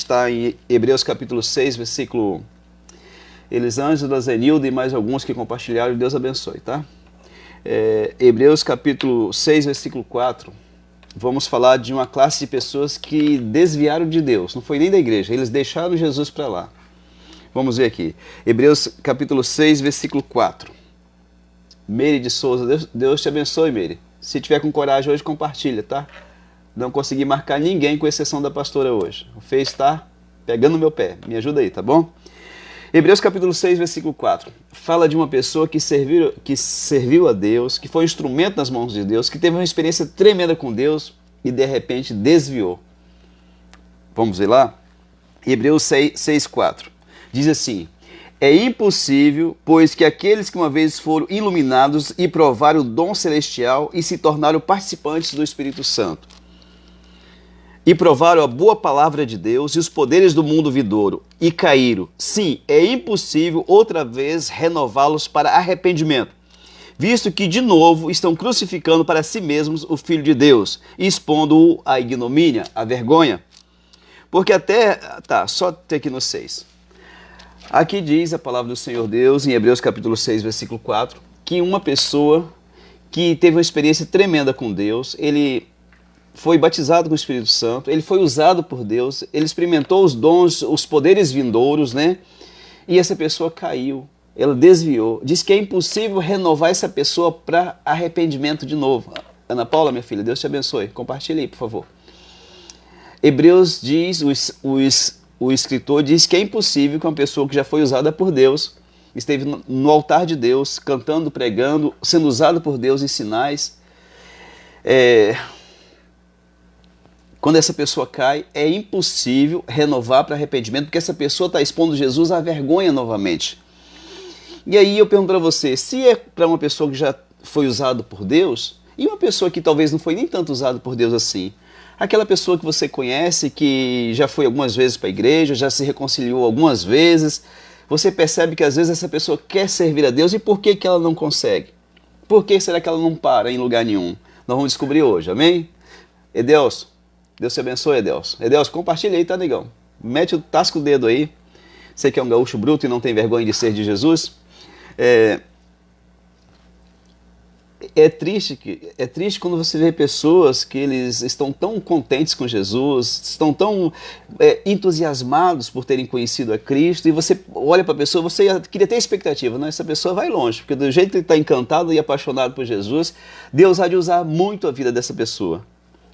está em Hebreus capítulo 6, versículo 1. Elisângela, Zenilda e mais alguns que compartilharam, Deus abençoe, tá? Hebreus capítulo 6, versículo 4. Vamos falar de uma classe de pessoas que desviaram de Deus. Não foi nem da igreja, eles deixaram Jesus para lá. Vamos ver aqui. Hebreus capítulo 6, versículo 4. Meire de Souza, Deus te abençoe, Meire. Se tiver com coragem hoje, compartilha, tá? Não consegui marcar ninguém, com exceção da pastora hoje. O Fê está pegando no meu pé. Me ajuda aí, tá bom? Hebreus capítulo 6, versículo 4. Fala de uma pessoa que serviu a Deus, que foi um instrumento nas mãos de Deus, que teve uma experiência tremenda com Deus e de repente desviou. Vamos ver lá? Hebreus 6, 4. Diz assim: é impossível, pois que aqueles que uma vez foram iluminados e provaram o dom celestial e se tornaram participantes do Espírito Santo, e provaram a boa palavra de Deus e os poderes do mundo vindouro, e caíram. Sim, é impossível outra vez renová-los para arrependimento, visto que de novo estão crucificando para si mesmos o Filho de Deus, expondo-o à ignomínia, à vergonha. Porque até... só até aqui no 6. Aqui diz a palavra do Senhor Deus, em Hebreus capítulo 6, versículo 4, que uma pessoa que teve uma experiência tremenda com Deus, ele foi batizado com o Espírito Santo, ele foi usado por Deus, ele experimentou os dons, os poderes vindouros, né? E essa pessoa caiu, ela desviou. Diz que é impossível renovar essa pessoa para arrependimento de novo. Ana Paula, minha filha, Deus te abençoe. Compartilhe aí, por favor. Hebreus diz, o escritor diz que é impossível que uma pessoa que já foi usada por Deus, esteve no altar de Deus, cantando, pregando, sendo usado por Deus em sinais, quando essa pessoa cai, é impossível renovar para arrependimento, porque essa pessoa está expondo Jesus à vergonha novamente. E aí eu pergunto para você, se é para uma pessoa que já foi usada por Deus, e uma pessoa que talvez não foi nem tanto usada por Deus assim, aquela pessoa que você conhece, que já foi algumas vezes para a igreja, já se reconciliou algumas vezes, você percebe que às vezes essa pessoa quer servir a Deus, e por que ela não consegue? Por que será que ela não para em lugar nenhum? Nós vamos descobrir hoje, amém? Edelson, Deus te abençoe, Edelson. Edelson, compartilha aí, tá, negão? Mete o tasco o dedo aí. Você que é um gaúcho bruto e não tem vergonha de ser de Jesus. É triste quando você vê pessoas que eles estão tão contentes com Jesus, estão tão entusiasmados por terem conhecido a Cristo, e você olha para a pessoa, você queria ter expectativa, não, essa pessoa vai longe, porque do jeito que ele está encantado e apaixonado por Jesus, Deus há de usar muito a vida dessa pessoa.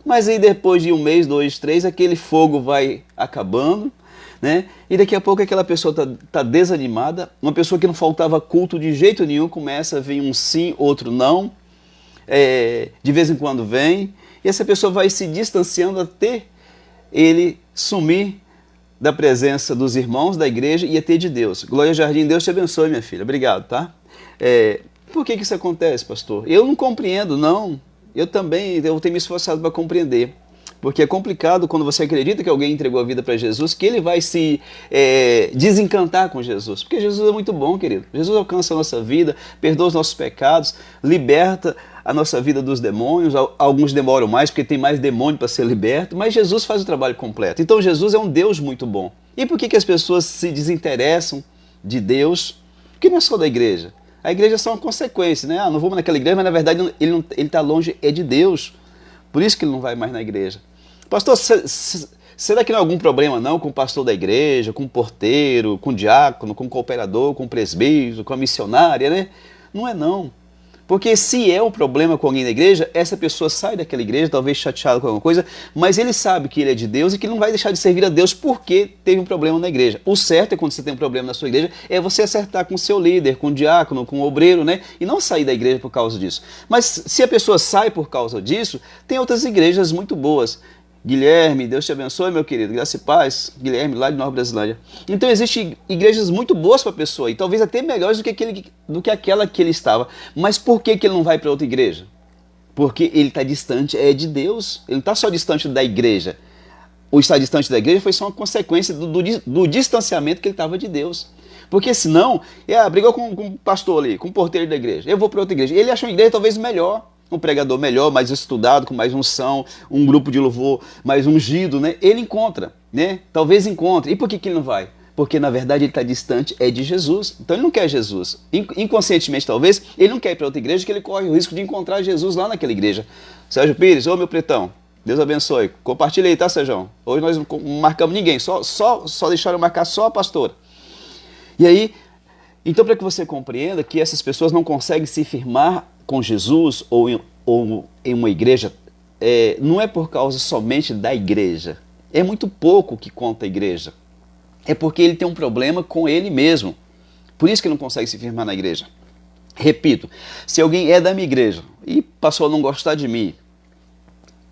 Mas aí depois de 1 mês, 2, 3, aquele fogo vai acabando, né? E daqui a pouco aquela pessoa tá desanimada, uma pessoa que não faltava culto de jeito nenhum, começa a vir um sim, outro não, de vez em quando vem, e essa pessoa vai se distanciando até ele sumir da presença dos irmãos da igreja e até de Deus. Glória Jardim, Deus te abençoe, minha filha, obrigado, tá? Por que isso acontece, pastor? Eu não compreendo, não. Eu tenho me esforçado para compreender, porque é complicado quando você acredita que alguém entregou a vida para Jesus, que ele vai se desencantar com Jesus, porque Jesus é muito bom, querido. Jesus alcança a nossa vida, perdoa os nossos pecados, liberta a nossa vida dos demônios. Alguns demoram mais, porque tem mais demônio para ser liberto, mas Jesus faz o trabalho completo. Então Jesus é um Deus muito bom. E por que as pessoas se desinteressam de Deus? Porque não é só da igreja. A igreja é só uma consequência, né? Não vamos naquela igreja, mas na verdade ele está longe de Deus. Por isso que ele não vai mais na igreja. Pastor, será que não há algum problema não com o pastor da igreja, com o porteiro, com o diácono, com o cooperador, com o presbítero, com a missionária, né? Não é não. Porque se é um problema com alguém da igreja, essa pessoa sai daquela igreja, talvez chateada com alguma coisa, mas ele sabe que ele é de Deus e que ele não vai deixar de servir a Deus porque teve um problema na igreja. O certo é, quando você tem um problema na sua igreja, é você acertar com o seu líder, com o diácono, com o obreiro, né? E não sair da igreja por causa disso. Mas se a pessoa sai por causa disso, tem outras igrejas muito boas. Guilherme, Deus te abençoe, meu querido, graça e paz. Guilherme, lá de Nova Brasilândia. Então existem igrejas muito boas para a pessoa, e talvez até melhores do que aquela que ele estava. Mas por que ele não vai para outra igreja? Porque ele está distante de Deus. Ele não está só distante da igreja. O estar distante da igreja foi só uma consequência do distanciamento que ele estava de Deus. Porque senão, brigou com o pastor ali, com o porteiro da igreja. Eu vou para outra igreja. Ele achou uma igreja talvez melhor. um pregador melhor, mais estudado, com mais unção, um grupo de louvor mais ungido, né? Ele encontra, né? Talvez encontre. E por que ele não vai? Porque, na verdade, ele está distante de Jesus. Então, ele não quer Jesus. Inconscientemente, talvez, ele não quer ir para outra igreja, que ele corre o risco de encontrar Jesus lá naquela igreja. Sérgio Pires, ô meu pretão, Deus abençoe. Compartilha aí, tá, Sérgio? Hoje nós não marcamos ninguém, só deixaram marcar só a pastora. E aí, então, para que você compreenda que essas pessoas não conseguem se firmar com Jesus ou em uma igreja, não é por causa somente da igreja. É muito pouco que conta a igreja. É porque ele tem um problema com ele mesmo. Por isso que ele não consegue se firmar na igreja. Repito, se alguém é da minha igreja e passou a não gostar de mim,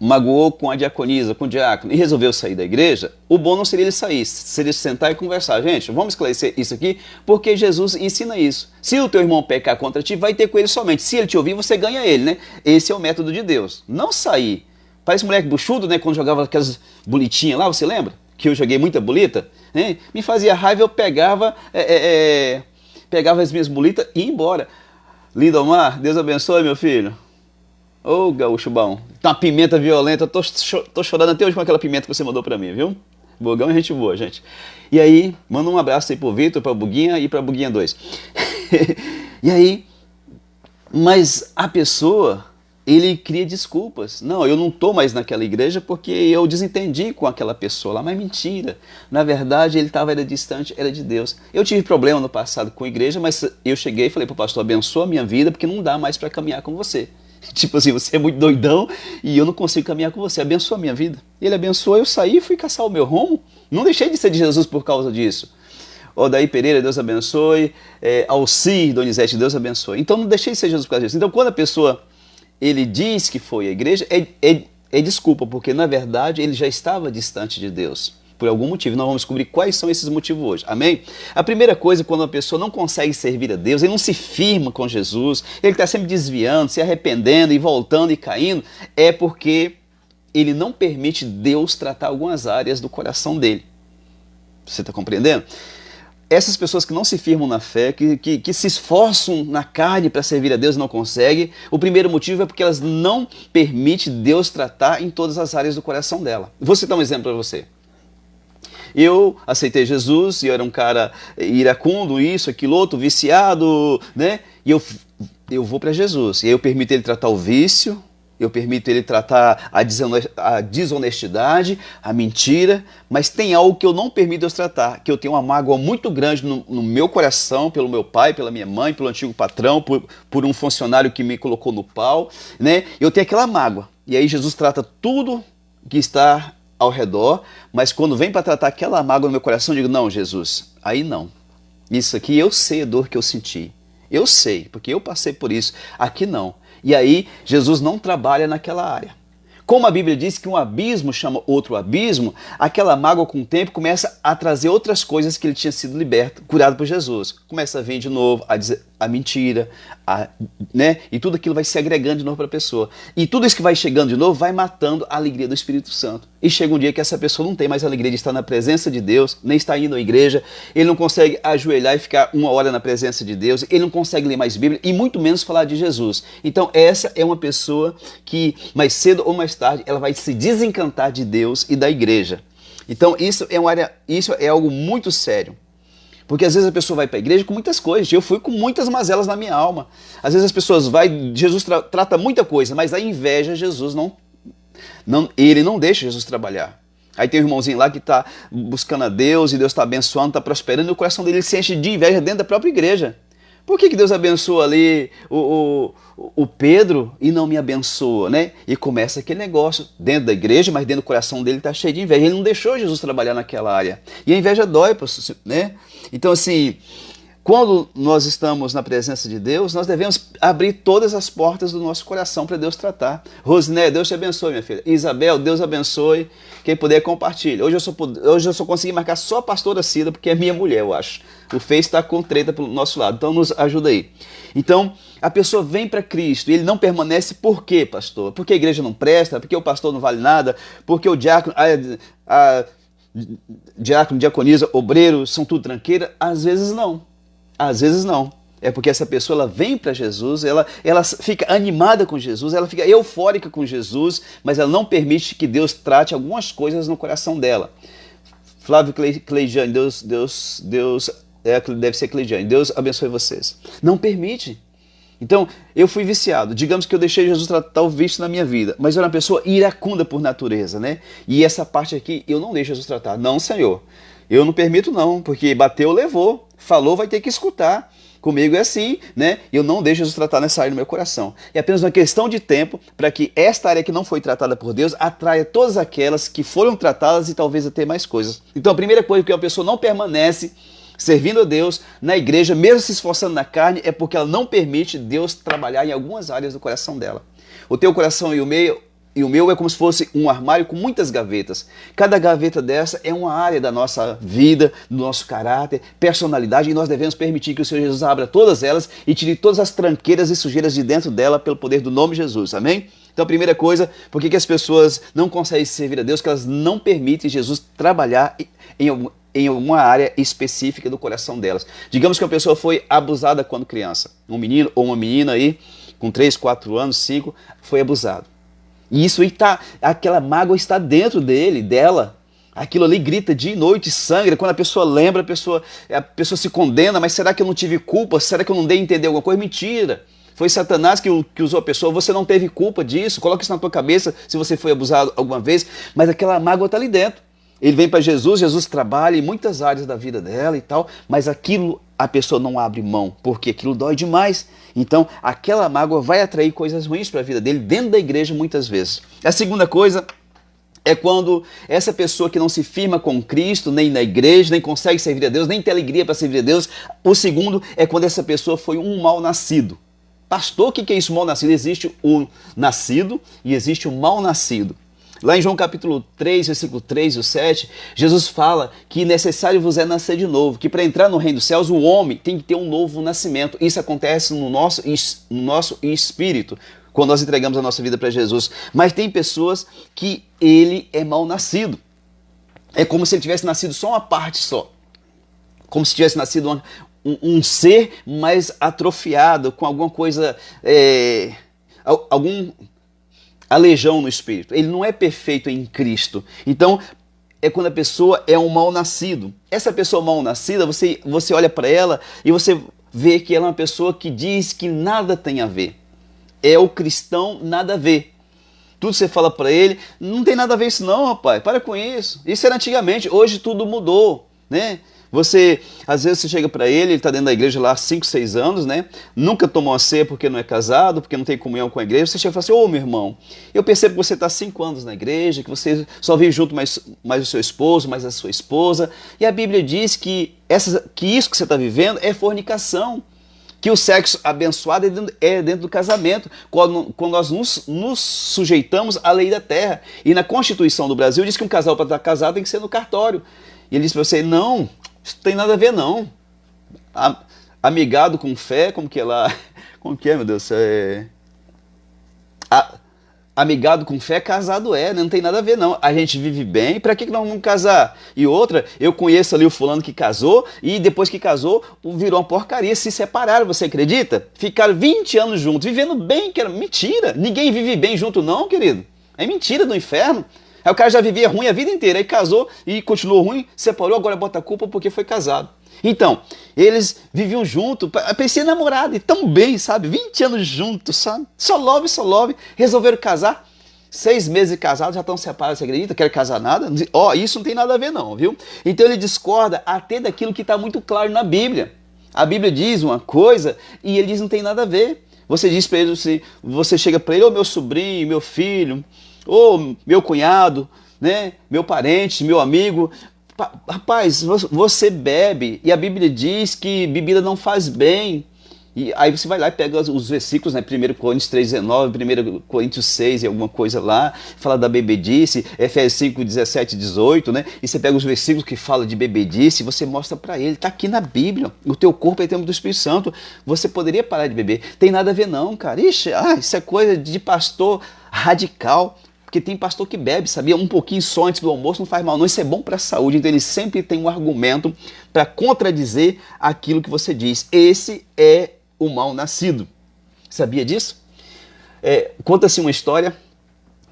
magoou com a diaconisa, com o diácono e resolveu sair da igreja, o bom não seria ele sair, seria sentar e conversar. Gente, vamos esclarecer isso aqui, porque Jesus ensina isso. Se o teu irmão pecar contra ti, vai ter com ele somente. Se ele te ouvir, você ganha ele, né? Esse é o método de Deus. Não sair. Parece moleque buchudo, né? Quando jogava aquelas bolitinhas lá, você lembra? Que eu joguei muita bolita, né? Me fazia raiva, eu pegava as minhas bolitas e ia embora. Lindomar, Deus abençoe, meu filho. Ô, gaúcho bom. Tá uma pimenta violenta, eu tô chorando até hoje com aquela pimenta que você mandou pra mim, viu? Bogão é gente boa, gente. E aí, manda um abraço aí pro Vitor, pra Buguinha e pra Buguinha 2. E aí, mas a pessoa, ele cria desculpas. Não, eu não tô mais naquela igreja porque eu desentendi com aquela pessoa lá. Mas mentira. Na verdade, ele era distante, era de Deus. Eu tive problema no passado com a igreja, mas eu cheguei e falei pro pastor, abençoa a minha vida porque não dá mais pra caminhar com você. Tipo assim, você é muito doidão e eu não consigo caminhar com você. Abençoa a minha vida. Ele abençoou, eu saí e fui caçar o meu rumo. Não deixei de ser de Jesus por causa disso. Odaí Pereira, Deus abençoe. Alcir, Donizete, Deus abençoe. Então não deixei de ser Jesus por causa disso. Então quando a pessoa, ele diz que foi à igreja, é desculpa, porque na verdade ele já estava distante de Deus. Por algum motivo. Nós vamos descobrir quais são esses motivos hoje. Amém? A primeira coisa, quando uma pessoa não consegue servir a Deus, ele não se firma com Jesus, ele está sempre desviando, se arrependendo e voltando e caindo, é porque ele não permite Deus tratar algumas áreas do coração dele. Você está compreendendo? Essas pessoas que não se firmam na fé, que se esforçam na carne para servir a Deus e não conseguem, o primeiro motivo é porque elas não permitem Deus tratar em todas as áreas do coração dela. Vou citar um exemplo para você. Eu aceitei Jesus e eu era um cara iracundo, isso, aquilo, outro, viciado, né? E eu vou para Jesus. E aí eu permito ele tratar o vício, eu permito ele tratar a desonestidade, a mentira, mas tem algo que eu não permito Deus tratar, que eu tenho uma mágoa muito grande no meu coração, pelo meu pai, pela minha mãe, pelo antigo patrão, por um funcionário que me colocou no pau, né? Eu tenho aquela mágoa. E aí Jesus trata tudo que está ao redor, mas quando vem para tratar aquela mágoa no meu coração, eu digo, não, Jesus, aí não. Isso aqui eu sei a dor que eu senti. Eu sei, porque eu passei por isso. Aqui não. E aí, Jesus não trabalha naquela área. Como a Bíblia diz que um abismo chama outro abismo, aquela mágoa com o tempo começa a trazer outras coisas que ele tinha sido liberto, curado por Jesus. Começa a vir de novo a mentira, né? E tudo aquilo vai se agregando de novo para a pessoa. E tudo isso que vai chegando de novo vai matando a alegria do Espírito Santo. E chega um dia que essa pessoa não tem mais a alegria de estar na presença de Deus, nem está indo à igreja, ele não consegue ajoelhar e ficar uma hora na presença de Deus, ele não consegue ler mais Bíblia e muito menos falar de Jesus. Então essa é uma pessoa que mais cedo ou mais tarde ela vai se desencantar de Deus e da igreja. Então isso é algo muito sério. Porque às vezes a pessoa vai para a igreja com muitas coisas. Eu fui com muitas mazelas na minha alma. Às vezes as pessoas Jesus trata muita coisa, mas a inveja Jesus ele não deixa Jesus trabalhar. Aí tem um irmãozinho lá que está buscando a Deus e Deus está abençoando, está prosperando e o coração dele se enche de inveja dentro da própria igreja. Por que Deus abençoa ali o Pedro e não me abençoa, né? E começa aquele negócio dentro da igreja, mas dentro do coração dele está cheio de inveja. Ele não deixou Jesus trabalhar naquela área. E a inveja dói, né? Então, assim, quando nós estamos na presença de Deus, nós devemos abrir todas as portas do nosso coração para Deus tratar. Rosiné, Deus te abençoe, minha filha. Isabel, Deus abençoe. Quem puder, compartilha. Hoje eu só consegui marcar só a pastora Cida, porque é minha mulher, eu acho. O Face está com treta pelo nosso lado, então nos ajuda aí. Então, a pessoa vem para Cristo e ele não permanece por quê, pastor? Porque a igreja não presta, porque o pastor não vale nada, porque o diácono, diácono, diaconisa, obreiro, são tudo tranqueira? Às vezes não. Às vezes não. É porque essa pessoa ela vem para Jesus, ela fica animada com Jesus, ela fica eufórica com Jesus, mas ela não permite que Deus trate algumas coisas no coração dela. Flávio Cleidiane, deve ser Cleidiane, Deus abençoe vocês. Não permite. Então, eu fui viciado. Digamos que eu deixei Jesus tratar o vício na minha vida, mas eu era uma pessoa iracunda por natureza, né? E essa parte aqui, eu não deixo Jesus tratar. Não, Senhor. Eu não permito não, porque bateu, levou. Falou, vai ter que escutar. Comigo é assim, né? Eu não deixo Jesus tratar nessa área do meu coração. É apenas uma questão de tempo para que esta área que não foi tratada por Deus atraia todas aquelas que foram tratadas e talvez até mais coisas. Então, a primeira coisa que uma pessoa não permanece servindo a Deus na igreja, mesmo se esforçando na carne, é porque ela não permite Deus trabalhar em algumas áreas do coração dela. O teu coração e o meu é como se fosse um armário com muitas gavetas. Cada gaveta dessa é uma área da nossa vida, do nosso caráter, personalidade, e nós devemos permitir que o Senhor Jesus abra todas elas e tire todas as tranqueiras e sujeiras de dentro dela pelo poder do nome de Jesus, amém? Então a primeira coisa, por que as pessoas não conseguem servir a Deus? Que elas não permitem Jesus trabalhar em alguma área específica do coração delas. Digamos que uma pessoa foi abusada quando criança. Um menino ou uma menina aí, com 3, 4 anos, 5, foi abusado. E isso aí aquela mágoa está dentro dela. Aquilo ali grita dia e noite, sangra. Quando a pessoa lembra, a pessoa se condena, mas será que eu não tive culpa? Será que eu não dei a entender alguma coisa? Mentira! Foi Satanás que usou a pessoa, você não teve culpa disso, coloca isso na tua cabeça se você foi abusado alguma vez, mas aquela mágoa está ali dentro. Ele vem para Jesus, Jesus trabalha em muitas áreas da vida dela e tal, mas aquilo a pessoa não abre mão, porque aquilo dói demais. Então, aquela mágoa vai atrair coisas ruins para a vida dele dentro da igreja muitas vezes. A segunda coisa é quando essa pessoa que não se firma com Cristo, nem na igreja, nem consegue servir a Deus, nem tem alegria para servir a Deus. O segundo é quando essa pessoa foi um mal nascido. Pastor, o que é isso, mal nascido? Existe o nascido e existe o mal nascido. Lá em João capítulo 3, versículo 3 e 7, Jesus fala que necessário vos é nascer de novo, que para entrar no reino dos céus o homem tem que ter um novo nascimento. Isso acontece no nosso espírito, quando nós entregamos a nossa vida para Jesus. Mas tem pessoas que ele é mal nascido. É como se ele tivesse nascido só uma parte só. Como se tivesse nascido um ser mais atrofiado, com alguma coisa, algum aleijão no espírito. Ele não é perfeito em Cristo. Então, é quando a pessoa é um mal nascido. Essa pessoa mal nascida, você olha para ela e você vê que ela é uma pessoa que diz que nada tem a ver. É o cristão nada a ver. Tudo você fala para ele, não tem nada a ver isso não, rapaz, para com isso. Isso era antigamente, hoje tudo mudou, né? Às vezes você chega para ele está dentro da igreja lá há 5, 6 anos, né? Nunca tomou uma ceia porque não é casado, porque não tem comunhão com a igreja. Você chega e fala assim, ô meu irmão, eu percebo que você está há 5 anos na igreja, que você só vive junto mais o seu esposo, mais a sua esposa. E a Bíblia diz que isso que você está vivendo é fornicação. Que o sexo abençoado é dentro do casamento, quando nós nos sujeitamos à lei da terra. E na Constituição do Brasil diz que um casal para estar casado tem que ser no cartório. E ele diz para você, não, isso não tem nada a ver não. Amigado com fé, como que é lá? Como que é, meu Deus? Amigado com fé, casado é, não tem nada a ver não. A gente vive bem, para que nós vamos casar? E outra, eu conheço ali o fulano que casou e depois que casou virou uma porcaria, se separaram, você acredita? Ficaram 20 anos juntos, vivendo bem, que era mentira. Ninguém vive bem junto não, querido. É mentira do inferno. Aí o cara já vivia ruim a vida inteira, aí casou e continuou ruim, separou, agora bota a culpa porque foi casado. Então, eles viviam juntos, parecia namorado, e tão bem, sabe? 20 anos juntos, sabe? Só love, resolveram casar. 6 meses de casado, já estão separados, você acredita? Quer casar nada? Isso não tem nada a ver não, viu? Então ele discorda até daquilo que está muito claro na Bíblia. A Bíblia diz uma coisa e ele diz não tem nada a ver. Você diz para ele, você chega para ele, ô meu sobrinho, meu filho, ô meu cunhado, né? Meu parente, meu amigo. Rapaz, você bebe e a Bíblia diz que bebida não faz bem. E aí você vai lá e pega os versículos, né? 1 Coríntios 3,19, 1 Coríntios 6 e alguma coisa lá, fala da bebedice, Efésios 5, 17 e 18, né? E você pega os versículos que falam de bebedice e você mostra para ele, tá aqui na Bíblia, o teu corpo é templo do Espírito Santo, você poderia parar de beber. Tem nada a ver não, cara. Ixi, isso é coisa de pastor radical. Porque tem pastor que bebe, sabia? Um pouquinho só antes do almoço não faz mal não, isso é bom para a saúde. Então ele sempre tem um argumento para contradizer aquilo que você diz. Esse é o mal nascido. Sabia disso? Conta-se uma história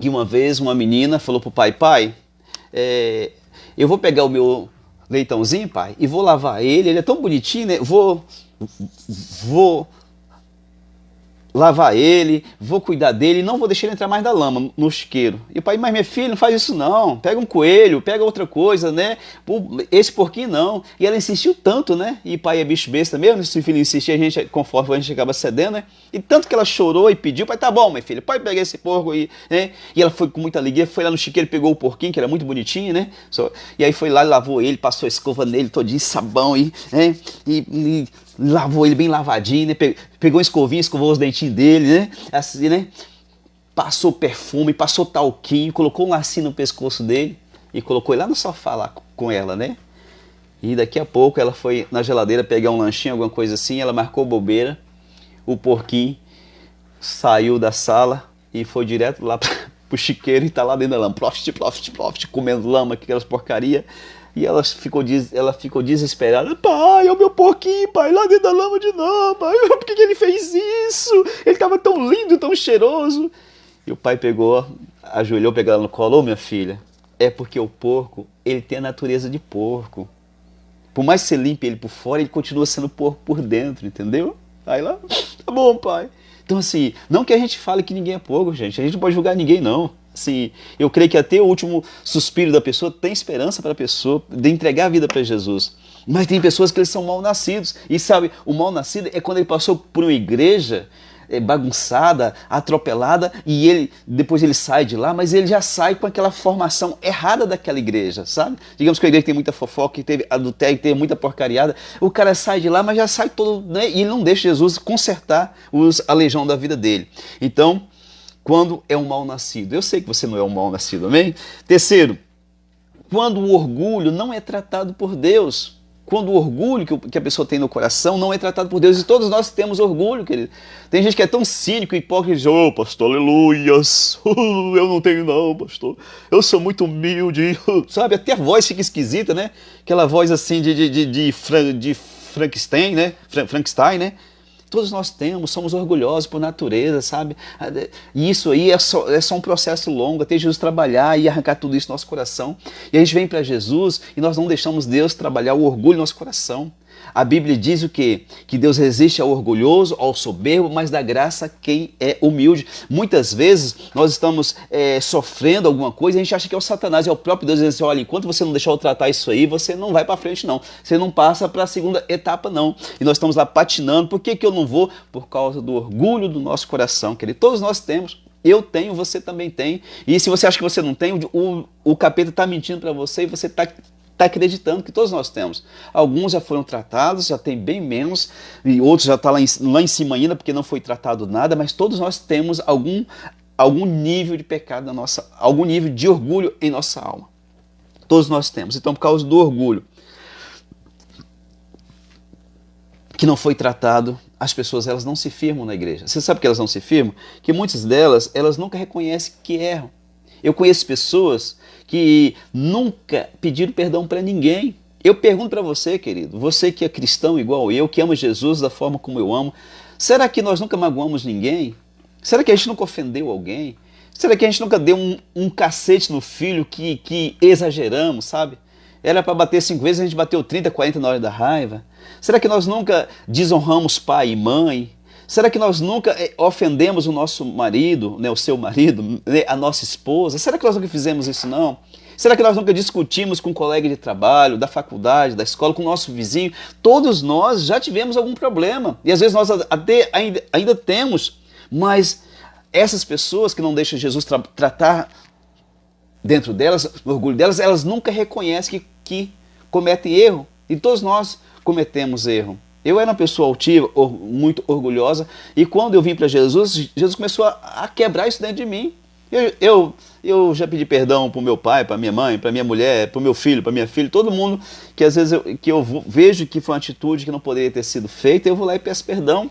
que uma vez uma menina falou pro pai: pai, eu vou pegar o meu leitãozinho, pai, e vou lavar ele é tão bonitinho, né? Vou lavar ele, vou cuidar dele, não vou deixar ele entrar mais na lama, no chiqueiro. E o pai: mas minha filha, não faz isso não, pega um coelho, pega outra coisa, né? Esse porquinho não. E ela insistiu tanto, né? E pai é bicho besta mesmo, se o filho insistir, a gente, conforme a gente acaba cedendo, né? E tanto que ela chorou e pediu: pai, tá bom, minha filha, pode pegar esse porco aí, né? E ela foi com muita alegria, foi lá no chiqueiro, pegou o porquinho, que era muito bonitinho, né? E aí foi lá, lavou ele, passou a escova nele, todinho, sabão, né? E lavou ele bem lavadinho, né? Pegou uma escovinha, escovou os dentinhos dele, né? Assim, né? Passou perfume, passou talquinho, colocou um lacinho no pescoço dele e colocou ele lá no sofá lá com ela, né? E daqui a pouco ela foi na geladeira pegar um lanchinho, alguma coisa assim, ela marcou bobeira, o porquinho saiu da sala e foi direto lá pro chiqueiro e tá lá dentro da lama, ploft, ploft, ploft, comendo lama, aquelas porcaria. E ela ficou desesperada: pai, é o meu porquinho, pai, lá dentro da lama de novo, pai, por que ele fez isso? Ele estava tão lindo, tão cheiroso. E o pai pegou, ajoelhou, pegou ela no colo: ô minha filha, é porque o porco, ele tem a natureza de porco. Por mais que você limpe ele por fora, ele continua sendo porco por dentro, entendeu? Aí lá, tá bom, pai. Então assim, não que a gente fale que ninguém é porco, gente, a gente não pode julgar ninguém não. Assim, eu creio que até o último suspiro da pessoa tem esperança para a pessoa de entregar a vida para Jesus. Mas tem pessoas que eles são mal nascidos. E sabe, o mal nascido é quando ele passou por uma igreja bagunçada, atropelada, e depois ele sai de lá, mas ele já sai com aquela formação errada daquela igreja, sabe? Digamos que a igreja tem muita fofoca, que teve adultério, que teve muita porcariada, o cara sai de lá, mas já sai todo, né? E ele não deixa Jesus consertar a legião da vida dele. Então, quando é um mal nascido? Eu sei que você não é um mal nascido, amém? Terceiro, quando o orgulho não é tratado por Deus. Quando o orgulho que a pessoa tem no coração não é tratado por Deus. E todos nós temos orgulho, querido. Tem gente que é tão cínico e hipócrita e diz: ô, pastor, aleluias, eu não tenho não, pastor, eu sou muito humilde, sabe? Até a voz fica esquisita, né? Aquela voz assim de Frankenstein, né? Frankenstein, né? Todos nós temos, somos orgulhosos por natureza, sabe? E isso aí é só um processo longo, até Jesus trabalhar e arrancar tudo isso no nosso coração. E a gente vem para Jesus e nós não deixamos Deus trabalhar o orgulho no nosso coração. A Bíblia diz o quê? Que Deus resiste ao orgulhoso, ao soberbo, mas dá graça a quem é humilde. Muitas vezes nós estamos sofrendo alguma coisa e a gente acha que é o Satanás, é o próprio Deus dizendo assim: olha, enquanto você não deixar eu tratar isso aí, você não vai para frente não. Você não passa para a segunda etapa não. E nós estamos lá patinando. Por que eu não vou? Por causa do orgulho do nosso coração, querido. Todos nós temos. Eu tenho, você também tem. E se você acha que você não tem, o capeta está mentindo para você e você está acreditando que todos nós temos. Alguns já foram tratados, já tem bem menos, e outros já estão lá em cima ainda, porque não foi tratado nada, mas todos nós temos algum nível de pecado algum nível de orgulho em nossa alma. Todos nós temos. Então, por causa do orgulho que não foi tratado, as pessoas elas não se firmam na igreja. Você sabe que elas não se firmam? Que muitas delas, elas nunca reconhecem que erram. Eu conheço pessoas que nunca pediram perdão para ninguém. Eu pergunto para você, querido, você que é cristão igual eu, que ama Jesus da forma como eu amo, será que nós nunca magoamos ninguém? Será que a gente nunca ofendeu alguém? Será que a gente nunca deu um cacete no filho que exageramos, sabe? Era para bater 5 vezes, a gente bateu 30, 40 na hora da raiva. Será que nós nunca desonramos pai e mãe? Será que nós nunca ofendemos o nosso marido, né, o seu marido, né, a nossa esposa? Será que nós nunca fizemos isso não? Será que nós nunca discutimos com um colega de trabalho, da faculdade, da escola, com o nosso vizinho? Todos nós já tivemos algum problema. E às vezes nós até ainda temos, mas essas pessoas que não deixam Jesus tratar dentro delas, no orgulho delas, elas nunca reconhecem que cometem erro. E todos nós cometemos erro. Eu era uma pessoa altiva, muito orgulhosa, e quando eu vim para Jesus, Jesus começou a quebrar isso dentro de mim. Eu já pedi perdão para o meu pai, para minha mãe, para minha mulher, para o meu filho, para minha filha, todo mundo que às vezes eu vejo que foi uma atitude que não poderia ter sido feita, eu vou lá e peço perdão.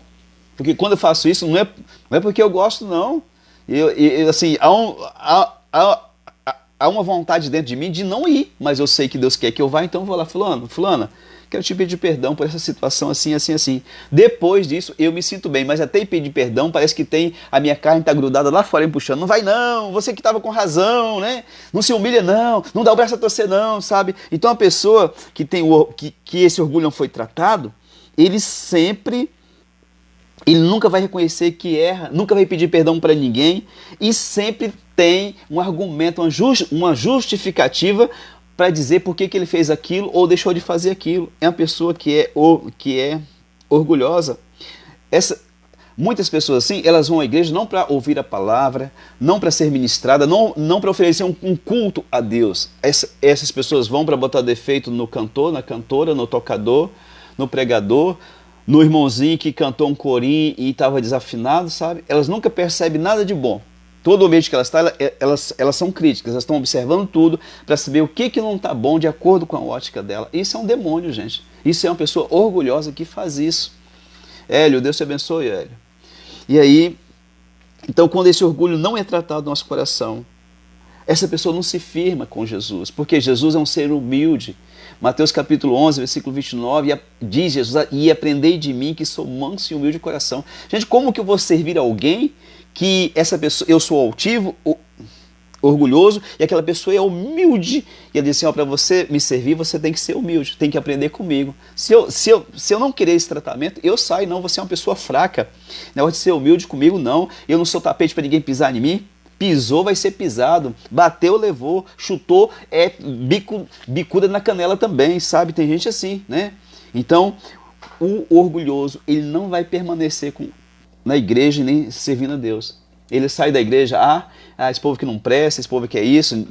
Porque quando eu faço isso, não é porque eu gosto, não. Assim, há há uma vontade dentro de mim de não ir, mas eu sei que Deus quer que eu vá, então eu vou lá, fulana, quero te pedir perdão por essa situação assim, assim, assim. Depois disso, eu me sinto bem, mas até pedir perdão, parece que a minha carne está grudada lá fora, me puxando. Não vai não, você que estava com razão, né? Não se humilha não dá o braço a torcer não, sabe? Então a pessoa que esse orgulho não foi tratado, ele nunca vai reconhecer que erra, nunca vai pedir perdão para ninguém e sempre tem um argumento, uma justificativa para dizer por que ele fez aquilo ou deixou de fazer aquilo. É uma pessoa que é orgulhosa. Muitas pessoas assim, elas vão à igreja não para ouvir a palavra, não para ser ministrada, não para oferecer um culto a Deus. Essas pessoas vão para botar defeito no cantor, na cantora, no tocador, no pregador, no irmãozinho que cantou um corinho e estava desafinado, sabe? Elas nunca percebem nada de bom. Todo o ambiente que elas estão, elas são críticas, elas estão observando tudo para saber o que não está bom de acordo com a ótica dela. Isso é um demônio, gente. Isso é uma pessoa orgulhosa que faz isso. Hélio, Deus te abençoe, Hélio. E aí, então quando esse orgulho não é tratado no nosso coração, essa pessoa não se firma com Jesus, porque Jesus é um ser humilde. Mateus capítulo 11, versículo 29, diz Jesus, e aprendei de mim que sou manso e humilde de coração. Gente, como que eu vou servir alguém que essa pessoa, eu sou altivo, orgulhoso, e aquela pessoa é humilde? E ele diz assim, para você me servir, você tem que ser humilde, tem que aprender comigo. Se eu não querer esse tratamento, eu saio, não, você é uma pessoa fraca. Não é de ser humilde comigo, não. Eu não sou tapete para ninguém pisar em mim. Pisou, vai ser pisado. Bateu, levou. Chutou, é bicuda na canela também, sabe? Tem gente assim, né? Então, o orgulhoso, ele não vai permanecer na igreja nem servindo a Deus. Ele sai da igreja, esse povo que não presta, esse povo que é isso,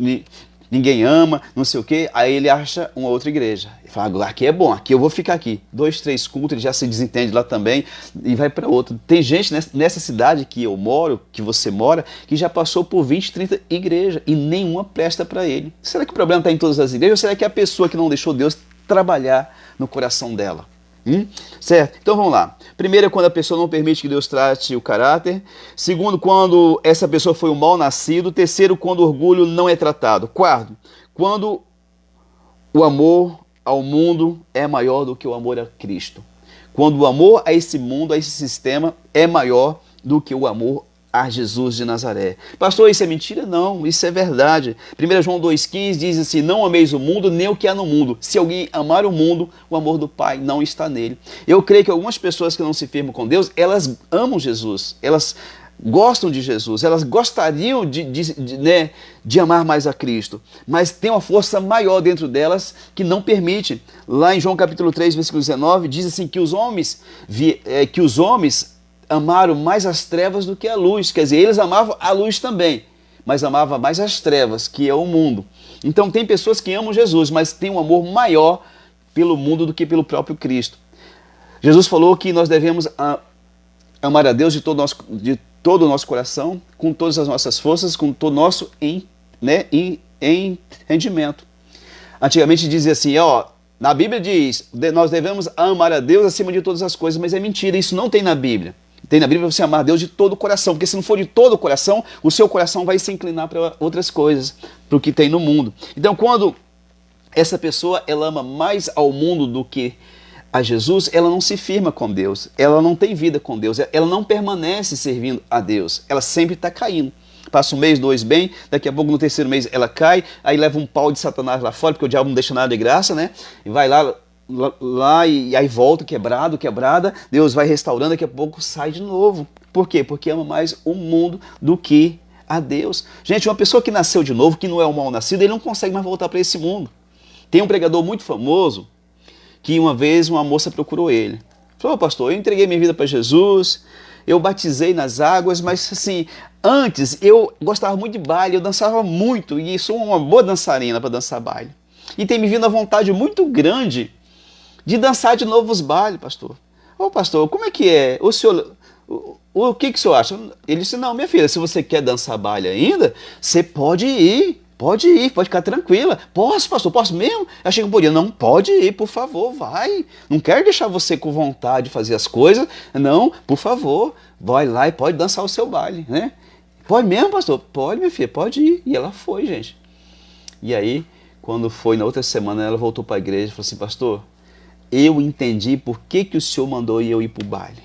ninguém ama, não sei o quê. Aí ele acha uma outra igreja. Ele fala, aqui é bom, aqui eu vou ficar aqui. 2, 3 cultos, ele já se desentende lá também e vai para outro. Tem gente nessa cidade que eu moro, que você mora, que já passou por 20, 30 igrejas e nenhuma presta para ele. Será que o problema está em todas as igrejas ou será que é a pessoa que não deixou Deus trabalhar no coração dela? Certo? Então vamos lá. Primeiro é quando a pessoa não permite que Deus trate o caráter. Segundo, quando essa pessoa foi um mal nascido. Terceiro, quando o orgulho não é tratado. Quarto, quando o amor ao mundo é maior do que o amor a Cristo. Quando o amor a esse mundo, a esse sistema, é maior do que o amor a Jesus de Nazaré. Pastor, isso é mentira? Não, isso é verdade. 1 João 2,15 diz assim, não ameis o mundo, nem o que há no mundo. Se alguém amar o mundo, o amor do Pai não está nele. Eu creio que algumas pessoas que não se firmam com Deus, elas amam Jesus, elas gostam de Jesus, elas gostariam de amar mais a Cristo, mas tem uma força maior dentro delas que não permite. Lá em João capítulo 3, versículo 19, diz assim que os homens amaram mais as trevas do que a luz. Quer dizer, eles amavam a luz também, mas amavam mais as trevas, que é o mundo. Então tem pessoas que amam Jesus, mas têm um amor maior pelo mundo do que pelo próprio Cristo. Jesus falou que nós devemos amar a Deus de todo o nosso coração, com todas as nossas forças, com todo o nosso entendimento. Antigamente dizia assim, na Bíblia diz, nós devemos amar a Deus acima de todas as coisas, mas é mentira, isso não tem na Bíblia. Tem na Bíblia você amar a Deus de todo o coração, porque se não for de todo o coração, o seu coração vai se inclinar para outras coisas, para o que tem no mundo. Então, quando essa pessoa ela ama mais ao mundo do que a Jesus, ela não se firma com Deus, ela não tem vida com Deus, ela não permanece servindo a Deus, ela sempre está caindo. Passa um mês, 2 bem, daqui a pouco no 3º mês ela cai, aí leva um pau de Satanás lá fora, porque o diabo não deixa nada de graça, né? E vai lá e aí volta quebrada, Deus vai restaurando, daqui a pouco sai de novo. Por quê? Porque ama mais o mundo do que a Deus. Gente, uma pessoa que nasceu de novo, que não é um mal nascido, ele não consegue mais voltar para esse mundo. Tem um pregador muito famoso que uma vez uma moça procurou ele. Falou, pastor, eu entreguei minha vida para Jesus, eu batizei nas águas, mas assim, antes eu gostava muito de baile, eu dançava muito e sou uma boa dançarina para dançar baile. E tem me vindo a vontade muito grande de dançar de novo os bailes, pastor. Pastor, como é que é? O senhor, o que o senhor acha? Ele disse, não, minha filha, se você quer dançar baile ainda, você pode ir, pode ficar tranquila. Posso, pastor, posso mesmo? Eu achei que eu podia. Não, pode ir, por favor, vai. Não quero deixar você com vontade de fazer as coisas. Não, por favor, vai lá e pode dançar o seu baile, né? Pode mesmo, pastor? Pode, minha filha, pode ir. E ela foi, gente. E aí, quando foi na outra semana, ela voltou para a igreja e falou assim, pastor, eu entendi por que o senhor mandou eu ir para o baile.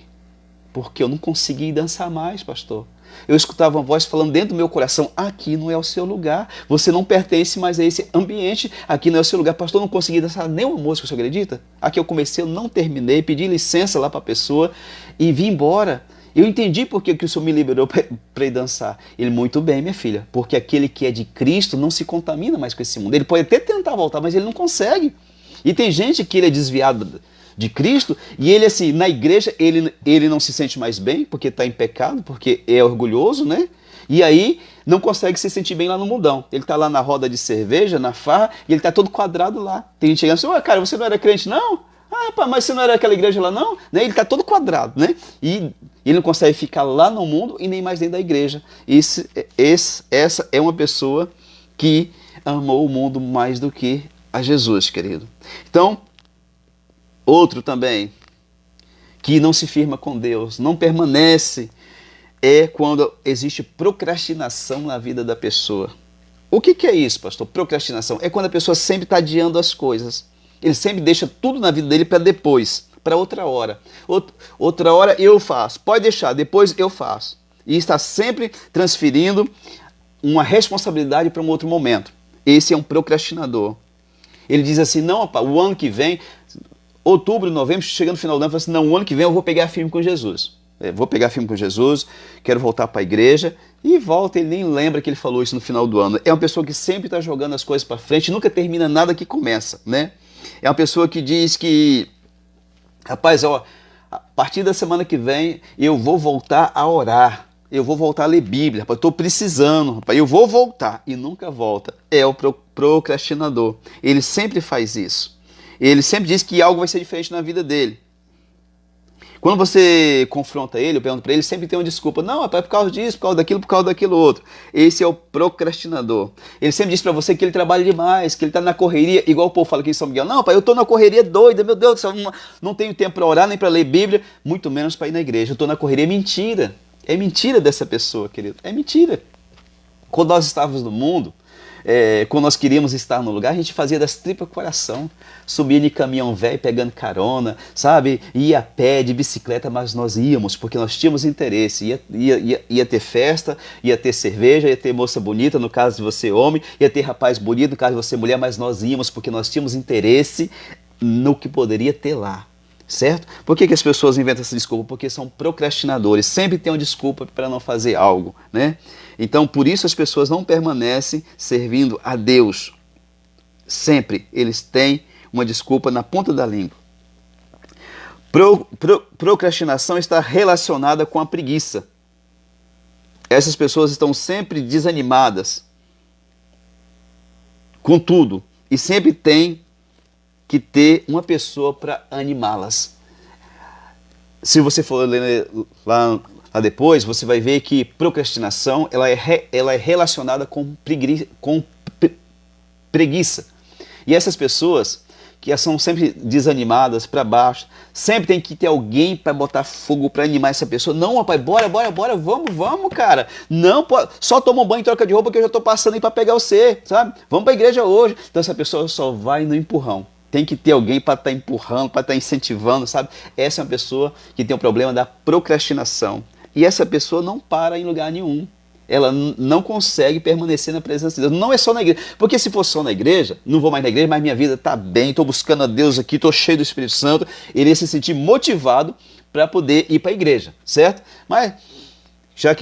Porque eu não consegui dançar mais, pastor. Eu escutava uma voz falando dentro do meu coração, aqui não é o seu lugar, você não pertence mais a esse ambiente, aqui não é o seu lugar. Pastor, eu não consegui dançar nenhuma música, você acredita? Aqui eu comecei, eu não terminei, pedi licença lá para a pessoa e vim embora. Eu entendi por que o senhor me liberou para ir dançar. Ele, muito bem, minha filha, porque aquele que é de Cristo não se contamina mais com esse mundo. Ele pode até tentar voltar, mas ele não consegue. E tem gente que ele é desviado de Cristo, e ele assim, na igreja, ele não se sente mais bem, porque está em pecado, porque é orgulhoso, né? E aí não consegue se sentir bem lá no mundão. Ele está lá na roda de cerveja, na farra, e ele está todo quadrado lá. Tem gente chegando assim, ué, cara, você não era crente, não? Ah, pá, mas você não era aquela igreja lá, não? Né? Ele está todo quadrado, né? E ele não consegue ficar lá no mundo e nem mais dentro da igreja. Essa é uma pessoa que amou o mundo mais do que a Jesus, querido. Então, outro também, que não se firma com Deus, não permanece, é quando existe procrastinação na vida da pessoa. O que é isso, pastor? Procrastinação é quando a pessoa sempre está adiando as coisas. Ele sempre deixa tudo na vida dele para depois, para outra hora. Outra hora eu faço, pode deixar, depois eu faço. E está sempre transferindo uma responsabilidade para um outro momento. Esse é um procrastinador. Ele diz assim, não, opa, o ano que vem, outubro, novembro, chegando no final do ano, fala assim, não, o ano que vem eu vou pegar firme com Jesus. Vou pegar firme com Jesus, quero voltar para a igreja, e volta, ele nem lembra que ele falou isso no final do ano. É uma pessoa que sempre está jogando as coisas para frente, nunca termina nada que começa, né? É uma pessoa que diz que, rapaz, ó, a partir da semana que vem eu vou voltar a orar, eu vou voltar a ler Bíblia, rapaz, estou precisando, rapaz, eu vou voltar, e nunca volta. É o procrastinador, ele sempre faz isso. Ele sempre diz que algo vai ser diferente na vida dele. Quando você confronta ele, eu pergunto para ele, sempre tem uma desculpa. Não, rapaz, é por causa disso, por causa daquilo outro. Esse é o procrastinador. Ele sempre diz para você que ele trabalha demais, que ele está na correria, igual o povo fala aqui em São Miguel. Não, rapaz, eu estou na correria doida, meu Deus do céu, não tenho tempo para orar, nem para ler Bíblia, muito menos para ir na igreja. Eu estou na correria. É mentira. É mentira dessa pessoa, querido. É mentira. Quando nós estávamos no mundo, quando nós queríamos estar no lugar, a gente fazia das tripas coração, subia de caminhão velho pegando carona, sabe, ia a pé, de bicicleta, mas nós íamos porque nós tínhamos interesse, ia ter festa, ia ter cerveja, ia ter moça bonita, no caso de você homem, ia ter rapaz bonito, no caso de você mulher, mas nós íamos porque nós tínhamos interesse no que poderia ter lá. Certo? Por que as pessoas inventam essa desculpa? Porque são procrastinadores, sempre tem uma desculpa para não fazer algo, né? Então, por isso as pessoas não permanecem servindo a Deus. Sempre eles têm uma desculpa na ponta da língua. Procrastinação está relacionada com a preguiça. Essas pessoas estão sempre desanimadas com tudo e sempre têm que ter uma pessoa para animá-las. Se você for ler lá depois, você vai ver que procrastinação ela é relacionada com preguiça. E essas pessoas que são sempre desanimadas, para baixo, sempre tem que ter alguém para botar fogo, para animar essa pessoa. Não, rapaz, bora, vamos, cara. Não, só toma um banho e troca de roupa que eu já estou passando aí para pegar você, sabe? Vamos para a igreja hoje. Então essa pessoa só vai no empurrão. Tem que ter alguém para estar empurrando, para estar incentivando, sabe? Essa é uma pessoa que tem o problema da procrastinação. E essa pessoa não para em lugar nenhum. Ela não consegue permanecer na presença de Deus. Não é só na igreja. Porque se for só na igreja, não vou mais na igreja, mas minha vida está bem, estou buscando a Deus aqui, estou cheio do Espírito Santo. Ele ia se sentir motivado para poder ir para a igreja, certo? Mas já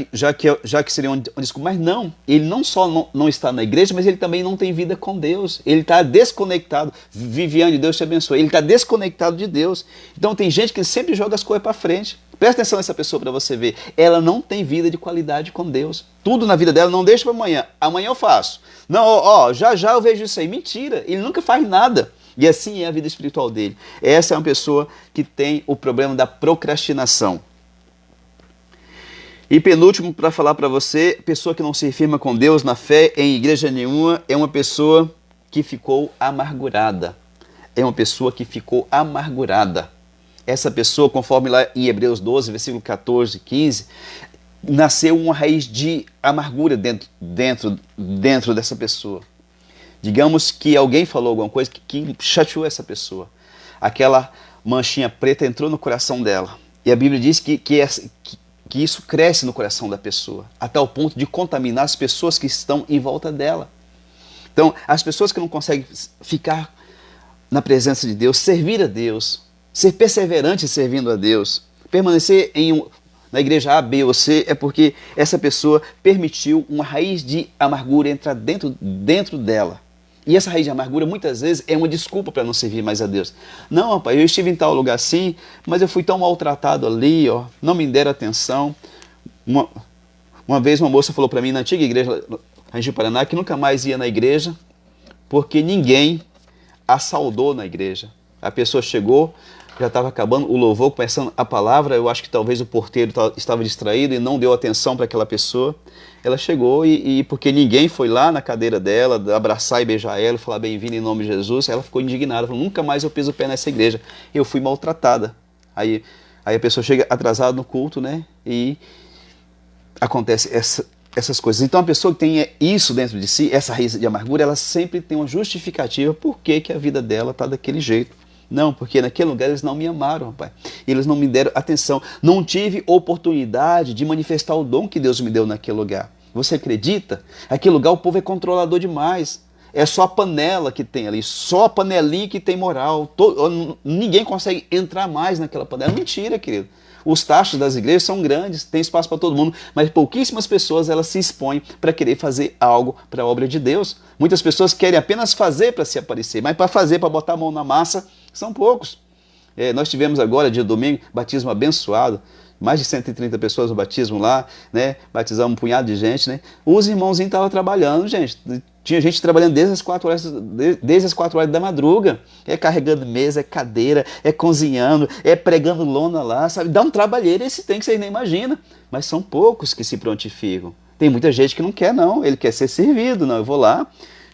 que seria um desculpa, mas não, ele não só não está na igreja, mas ele também não tem vida com Deus, ele está desconectado. Viviane, Deus te abençoe, ele está desconectado de Deus. Então tem gente que sempre joga as coisas para frente. Presta atenção nessa pessoa para você ver, ela não tem vida de qualidade com Deus. Tudo na vida dela não deixa para amanhã, amanhã eu faço. Não, já eu vejo isso aí. Mentira, ele nunca faz nada. E assim é a vida espiritual dele. Essa é uma pessoa que tem o problema da procrastinação. E penúltimo, para falar para você, pessoa que não se firma com Deus na fé, em igreja nenhuma, é uma pessoa que ficou amargurada. É uma pessoa que ficou amargurada. Essa pessoa, conforme lá em Hebreus 12, versículo 14 e 15, nasceu uma raiz de amargura dentro dessa pessoa. Digamos que alguém falou alguma coisa que chateou essa pessoa. Aquela manchinha preta entrou no coração dela. E a Bíblia diz que isso cresce no coração da pessoa, até o ponto de contaminar as pessoas que estão em volta dela. Então, as pessoas que não conseguem ficar na presença de Deus, servir a Deus, ser perseverante servindo a Deus, permanecer na igreja A, B ou C, é porque essa pessoa permitiu uma raiz de amargura entrar dentro dela. E essa raiz de amargura muitas vezes é uma desculpa para não servir mais a Deus. Não, rapaz, eu estive em tal lugar assim, mas eu fui tão maltratado ali, ó, não me deram atenção. Uma vez uma moça falou para mim na antiga igreja em Ji-Paraná que nunca mais ia na igreja porque ninguém a saudou na igreja. A pessoa chegou, já estava acabando o louvor, começando a palavra, eu acho que talvez o porteiro estava distraído e não deu atenção para aquela pessoa. Ela chegou e porque ninguém foi lá na cadeira dela, abraçar e beijar ela, falar bem-vindo em nome de Jesus, ela ficou indignada, falou, nunca mais eu piso o pé nessa igreja, eu fui maltratada. Aí a pessoa chega atrasada no culto, né, e acontece essas coisas. Então a pessoa que tem isso dentro de si, essa raiz de amargura, ela sempre tem uma justificativa por que a vida dela está daquele jeito. Não, porque naquele lugar eles não me amaram, rapaz. Eles não me deram atenção. Não tive oportunidade de manifestar o dom que Deus me deu naquele lugar. Você acredita? Aquele lugar o povo é controlador demais. É só a panela que tem ali, só a panelinha que tem moral. Ninguém consegue entrar mais naquela panela. Mentira, querido. Os tachos das igrejas são grandes, tem espaço para todo mundo, mas pouquíssimas pessoas elas se expõem para querer fazer algo para a obra de Deus. Muitas pessoas querem apenas fazer para se aparecer, mas para fazer, para botar a mão na massa, são poucos. Nós tivemos agora, dia domingo, batismo abençoado, mais de 130 pessoas no batismo lá, né? Batizamos um punhado de gente, né? Os irmãozinhos estavam trabalhando, gente. Tinha gente trabalhando desde as 4 horas da madruga. É carregando mesa, é cadeira, é cozinhando, é pregando lona lá, sabe? Dá um trabalheiro esse tem que vocês nem imaginam. Mas são poucos que se prontificam. Tem muita gente que não quer, não. Ele quer ser servido, não. Eu vou lá,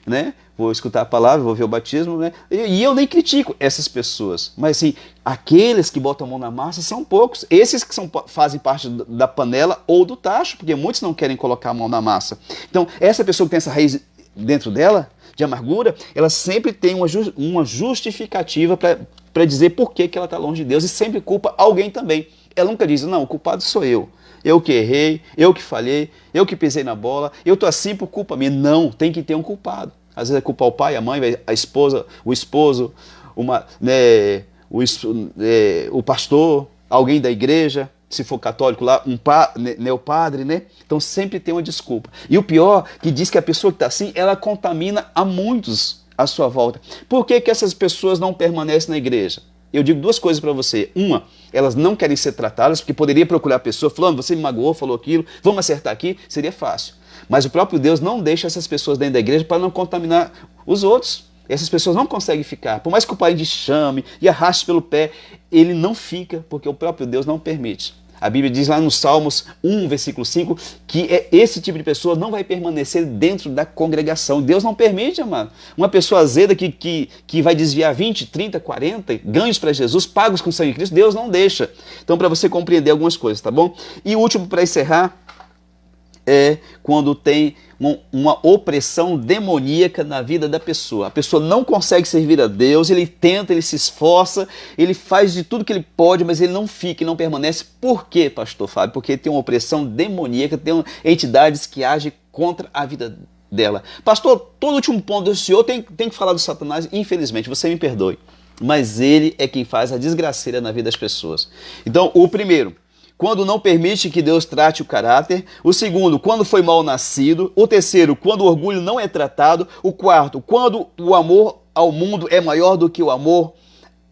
né? Vou escutar a palavra, vou ver o batismo, né? E eu nem critico essas pessoas. Mas assim, aqueles que botam a mão na massa são poucos. Esses que fazem parte da panela ou do tacho, porque muitos não querem colocar a mão na massa. Então, essa pessoa que tem essa raiz dentro dela, de amargura, ela sempre tem uma justificativa para dizer por que ela está longe de Deus e sempre culpa alguém também. Ela nunca diz, não, o culpado sou eu. Eu que errei, eu que falhei, eu que pisei na bola, eu estou assim por culpa minha. Não, tem que ter um culpado. Às vezes é culpar o pai, a mãe, a esposa, o esposo, o pastor, alguém da igreja, se for católico lá, o padre, né? Então sempre tem uma desculpa. E o pior, que diz que a pessoa que está assim, ela contamina a muitos à sua volta. Por que essas pessoas não permanecem na igreja? Eu digo duas coisas para você. Uma, elas não querem ser tratadas, porque poderia procurar a pessoa, falando, você me magoou, falou aquilo, vamos acertar aqui, seria fácil. Mas o próprio Deus não deixa essas pessoas dentro da igreja para não contaminar os outros. Essas pessoas não conseguem ficar. Por mais que o parente chame e arraste pelo pé, ele não fica, porque o próprio Deus não permite. A Bíblia diz lá no Salmos 1, versículo 5, que esse tipo de pessoa não vai permanecer dentro da congregação. Deus não permite, amado. Uma pessoa azeda que vai desviar 20, 30, 40 ganhos para Jesus, pagos com sangue de Cristo, Deus não deixa. Então, para você compreender algumas coisas, tá bom? E o último, para encerrar, é quando tem uma opressão demoníaca na vida da pessoa. A pessoa não consegue servir a Deus, ele tenta, ele se esforça, ele faz de tudo que ele pode, mas ele não fica e não permanece. Por quê, pastor Fábio? Porque tem uma opressão demoníaca, tem entidades que agem contra a vida dela. Pastor, todo último ponto do senhor tem que falar do Satanás, infelizmente, você me perdoe, mas ele é quem faz a desgraceira na vida das pessoas. Então, o primeiro, quando não permite que Deus trate o caráter. O segundo, quando foi mal nascido. O terceiro, quando o orgulho não é tratado. O quarto, quando o amor ao mundo é maior do que o amor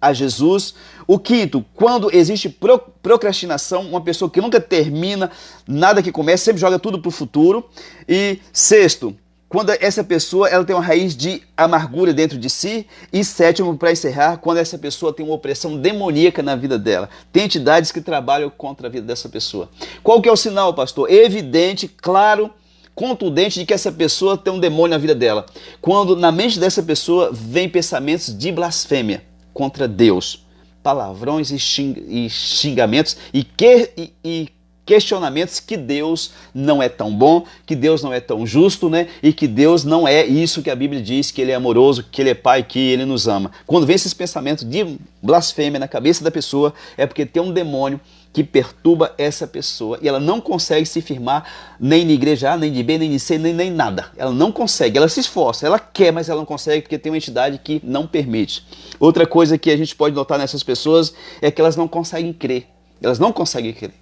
a Jesus. O quinto, quando existe procrastinação, uma pessoa que nunca termina nada que começa, sempre joga tudo para o futuro. E sexto, quando essa pessoa ela tem uma raiz de amargura dentro de si. E sétimo, para encerrar, quando essa pessoa tem uma opressão demoníaca na vida dela. Tem entidades que trabalham contra a vida dessa pessoa. Qual que é o sinal, pastor? Evidente, claro, contundente de que essa pessoa tem um demônio na vida dela. Quando na mente dessa pessoa vem pensamentos de blasfêmia contra Deus. Palavrões e xingamentos e questionamentos que Deus não é tão bom, que Deus não é tão justo, né? E que Deus não é isso que a Bíblia diz, que Ele é amoroso, que Ele é Pai, que Ele nos ama. Quando vem esses pensamentos de blasfêmia na cabeça da pessoa, é porque tem um demônio que perturba essa pessoa e ela não consegue se firmar nem na igreja A, nem de B, nem de C, nem nada. Ela não consegue, ela se esforça, ela quer, mas ela não consegue porque tem uma entidade que não permite. Outra coisa que a gente pode notar nessas pessoas é que elas não conseguem crer. Elas não conseguem crer.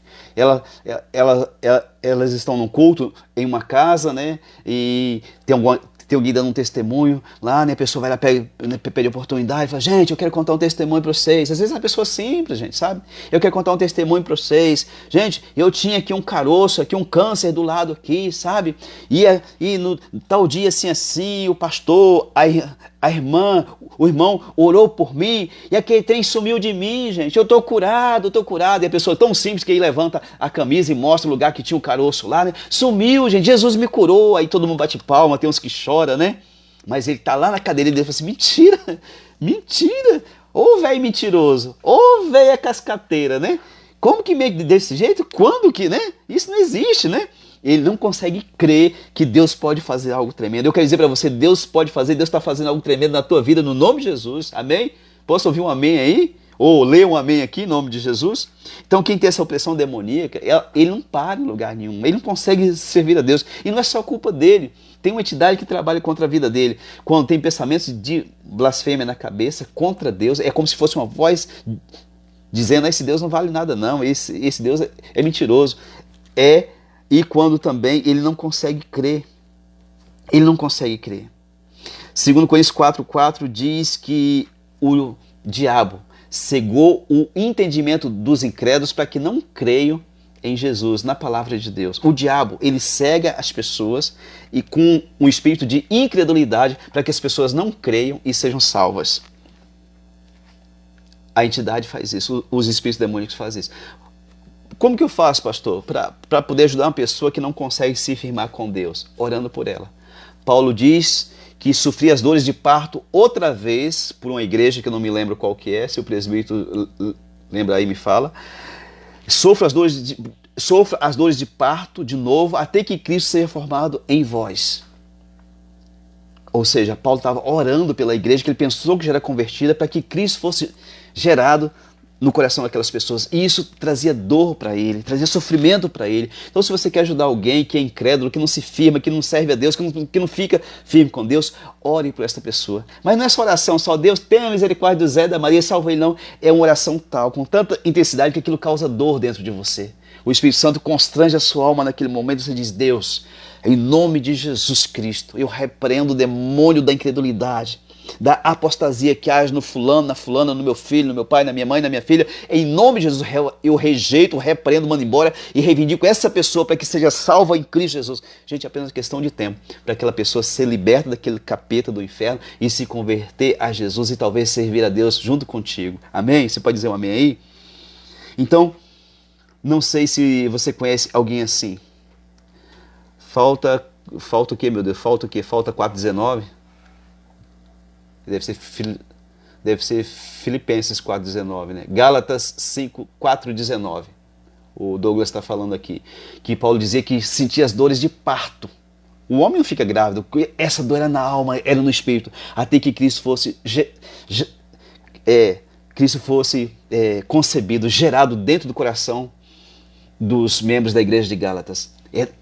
Elas estão num culto em uma casa, né? E tem alguém dando um testemunho lá, né? A pessoa vai lá, pede oportunidade, fala, gente, eu quero contar um testemunho para vocês. Às vezes é uma pessoa simples, gente, sabe? Eu quero contar um testemunho para vocês. Gente, eu tinha aqui um caroço, aqui um câncer do lado aqui, sabe? E no tal dia assim, o pastor, a irmã, o irmão orou por mim e aquele trem sumiu de mim, gente. Eu tô curado. E a pessoa tão simples que aí levanta a camisa e mostra o lugar que tinha o caroço lá, né? Sumiu, gente. Jesus me curou. Aí todo mundo bate palma, tem uns que choram, né? Mas ele tá lá na cadeira dele e fala assim, mentira. Ô velho mentiroso, ô velha cascateira, né? Como que meio desse jeito? Quando que, né? Isso não existe, né? Ele não consegue crer que Deus pode fazer algo tremendo. Eu quero dizer para você, Deus pode fazer, Deus está fazendo algo tremendo na tua vida, no nome de Jesus. Amém? Posso ouvir um amém aí? Ou ler um amém aqui, em nome de Jesus? Então quem tem essa opressão demoníaca, ele não para em lugar nenhum. Ele não consegue servir a Deus. E não é só culpa dele. Tem uma entidade que trabalha contra a vida dele. Quando tem pensamentos de blasfêmia na cabeça contra Deus, é como se fosse uma voz dizendo, esse Deus não vale nada não, esse Deus é mentiroso. E quando também ele não consegue crer. Ele não consegue crer. Segundo Coríntios 4:4 diz que o diabo cegou o entendimento dos incrédulos para que não creiam em Jesus, na palavra de Deus. O diabo, ele cega as pessoas e com um espírito de incredulidade para que as pessoas não creiam e sejam salvas. A entidade faz isso, os espíritos demônicos fazem isso. Como que eu faço, pastor, para poder ajudar uma pessoa que não consegue se firmar com Deus? Orando por ela. Paulo diz que sofria as dores de parto outra vez por uma igreja que eu não me lembro qual que é, se o presbítero lembra aí me fala. Sofra as dores de parto de novo até que Cristo seja formado em vós. Ou seja, Paulo estava orando pela igreja que ele pensou que já era convertida para que Cristo fosse gerado no coração daquelas pessoas. E isso trazia dor para ele, trazia sofrimento para ele. Então se você quer ajudar alguém que é incrédulo, que não se firma, que não serve a Deus, que não fica firme com Deus, ore por essa pessoa. Mas não é só oração, só Deus, tenha misericórdia do Zé, da Maria, salva ele não. É uma oração tal, com tanta intensidade que aquilo causa dor dentro de você. O Espírito Santo constrange a sua alma naquele momento e você diz, Deus, em nome de Jesus Cristo, eu repreendo o demônio da incredulidade, da apostasia que age no fulano, na fulana, no meu filho, no meu pai, na minha mãe, na minha filha. Em nome de Jesus, eu rejeito, repreendo, mando embora e reivindico essa pessoa para que seja salva em Cristo Jesus. Gente, é apenas questão de tempo para aquela pessoa ser liberta daquele capeta do inferno e se converter a Jesus e talvez servir a Deus junto contigo. Amém? Você pode dizer um amém aí? Então, não sei se você conhece alguém assim. Falta o quê, meu Deus? Falta o quê? Falta 4,19? Deve ser Filipenses 4,19, né? Gálatas 4,19. O Douglas está falando aqui. Que Paulo dizia que sentia as dores de parto. O homem não fica grávido. Essa dor era na alma, era no espírito. Até que Cristo fosse concebido, gerado dentro do coração dos membros da igreja de Gálatas.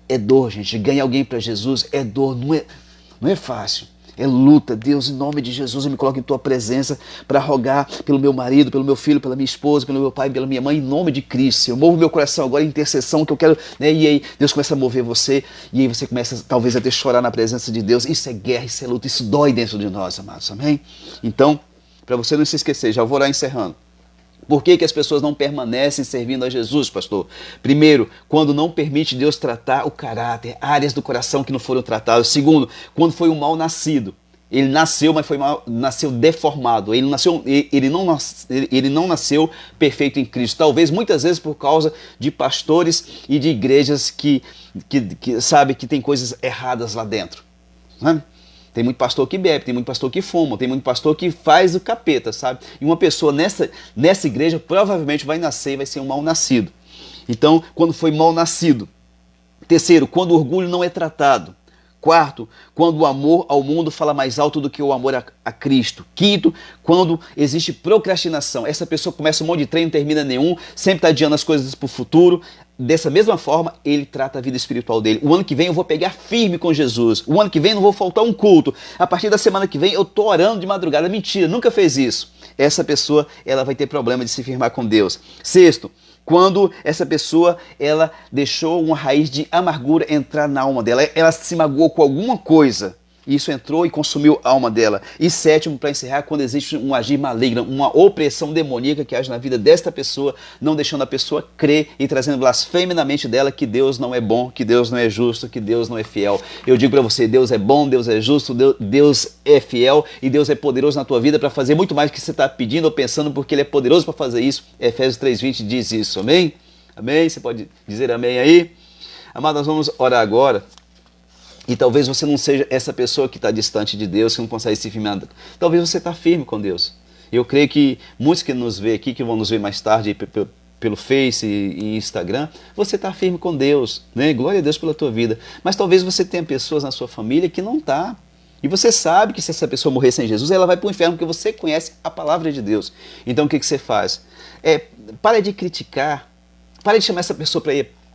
É dor, gente. Ganhar alguém para Jesus é dor, não é fácil. É luta. Deus, em nome de Jesus, eu me coloco em tua presença para rogar pelo meu marido, pelo meu filho, pela minha esposa, pelo meu pai, pela minha mãe, em nome de Cristo. Eu movo meu coração agora em intercessão que eu quero, né? E aí Deus começa a mover você e aí você começa talvez a ter que chorar na presença de Deus. Isso é guerra, isso é luta, isso dói dentro de nós, amados. Amém? Então, para você não se esquecer, já vou lá encerrando. Por que as pessoas não permanecem servindo a Jesus, pastor? Primeiro, quando não permite Deus tratar o caráter, áreas do coração que não foram tratadas. Segundo, quando foi um mal nascido. Ele nasceu, mas nasceu deformado. Ele não nasceu perfeito em Cristo. Talvez muitas vezes por causa de pastores e de igrejas que sabe que tem coisas erradas lá dentro. Né? Tem muito pastor que bebe, tem muito pastor que fuma, tem muito pastor que faz o capeta, sabe? E uma pessoa nessa igreja provavelmente vai nascer e vai ser um mal nascido. Então, quando foi mal nascido. Terceiro, quando o orgulho não é tratado. Quarto, quando o amor ao mundo fala mais alto do que o amor a Cristo. Quinto, quando existe procrastinação. Essa pessoa começa um monte de treino, não termina nenhum, sempre está adiando as coisas para o futuro. Dessa mesma forma, ele trata a vida espiritual dele. O ano que vem eu vou pegar firme com Jesus. O ano que vem não vou faltar um culto. A partir da semana que vem eu estou orando de madrugada. Mentira, nunca fez isso. Essa pessoa ela vai ter problema de se firmar com Deus. Sexto, quando essa pessoa ela deixou uma raiz de amargura entrar na alma dela, ela se magoou com alguma coisa, e isso entrou e consumiu a alma dela. E sétimo, para encerrar, quando existe um agir maligno, uma opressão demoníaca que age na vida desta pessoa, não deixando a pessoa crer e trazendo blasfêmia na mente dela que Deus não é bom, que Deus não é justo, que Deus não é fiel. Eu digo para você, Deus é bom, Deus é justo, Deus é fiel e Deus é poderoso na tua vida para fazer muito mais do que você está pedindo ou pensando, porque Ele é poderoso para fazer isso. Efésios 3:20 diz isso, amém? Amém? Você pode dizer amém aí? Amado, nós vamos orar agora. E talvez você não seja essa pessoa que está distante de Deus, que não consegue se firmar. Talvez você está firme com Deus. Eu creio que muitos que nos vê aqui, que vão nos ver mais tarde pelo Face e Instagram, você está firme com Deus, né? Glória a Deus pela tua vida. Mas talvez você tenha pessoas na sua família que não está. E você sabe que se essa pessoa morrer sem Jesus, ela vai para o inferno, porque você conhece a palavra de Deus. Então o que você faz? Para de criticar, para de chamar essa pessoa